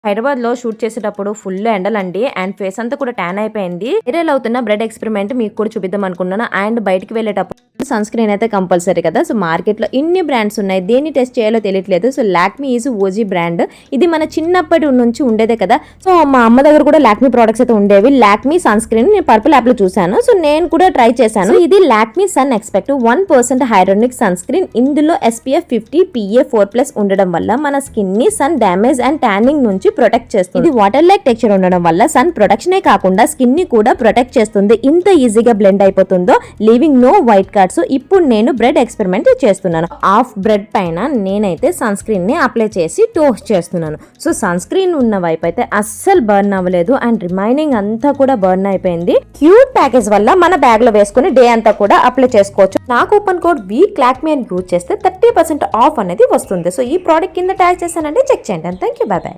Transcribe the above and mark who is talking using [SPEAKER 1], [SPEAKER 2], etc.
[SPEAKER 1] హైదరాబాద్ లో షూట్ చేసేటప్పుడు full ఎండలండి and face అంతా కూడా ట్యాన్ అయిపోయింది. వైరల్ అవుతున్న బ్రెడ్ ఎక్స్పెరిమెంట్ మీకు కూడా చూపిద్దాం అనుకున్నాను. అండ్ బయటికి వెళ్ళేటప్పుడు సన్ స్క్రీన్ అయితే కంపల్సరీ కదా. సో మార్కెట్ లో ఇన్ని బ్రాండ్స్ ఉన్నాయి, దేన్ని టెస్ట్ చేయాలో తెలియట్లేదు. So Lakme is OG brand. ఇది మన చిన్నప్పటి నుంచి ఉండేదే కదా. సో మా అమ్మ దగ్గర కూడా లాక్మీ ప్రొడక్ట్స్ అయితే ఉండేవి. లాక్మీ సన్ స్క్రీన్ నేను పర్పుల్ యాప్ లో చూసాను. సో నేను కూడా ట్రై చేశాను. ఇది లాక్మీ సన్ ఎక్స్పెక్ట్ 1% హైడ్రోనిక్ సన్ స్క్రీన్. ఇందులో SPF 50 PA4+ ఉండడం వల్ల మన స్కిన్ ని సన్ డ్యామేజ్ అండ్ ట్యానింగ్ నుంచి ప్రొటెక్ట్ చేస్తుంది. ఇది వాటర్ లైక్ టెక్స్చర్ ఉండడం వల్ల సన్ ప్రొటెక్షనే కాకుండా స్కిన్ ని కూడా ప్రొటెక్ట్ చేస్తుంది. ఇంత ఈజీగా బ్లెండ్ అయిపోతుందో, లీవింగ్ నో వైట్ కార్డ్స్. ఇప్పుడు నేను బ్రెడ్ ఎక్స్పెరిమెంట్ చేస్తున్నాను. హాఫ్ బ్రెడ్ పైన నేనైతే సన్ స్క్రీన్ ని అప్లై చేసి టోస్ట్ చేస్తున్నాను. సో సన్ స్క్రీన్ ఉన్న వైపు అయితే అస్సలు బర్న్ అవ్వలేదు అండ్ రిమైనింగ్ అంతా కూడా బర్న్ అయిపోయింది. క్యూట్ ప్యాకేజ్ వల్ల మన బ్యాగ్ లో వేసుకుని డే అంతా కూడా అప్లై చేసుకోవచ్చు. నా కూపన్ కోడ్ VLACME అని యూజ్ చేస్తే 30% ఆఫ్ అనేది వస్తుంది. సో ఈ ప్రోడక్ట్ కింద ట్యాగ్ చేశానంటే చెక్ చేయండి. Thank you, by by.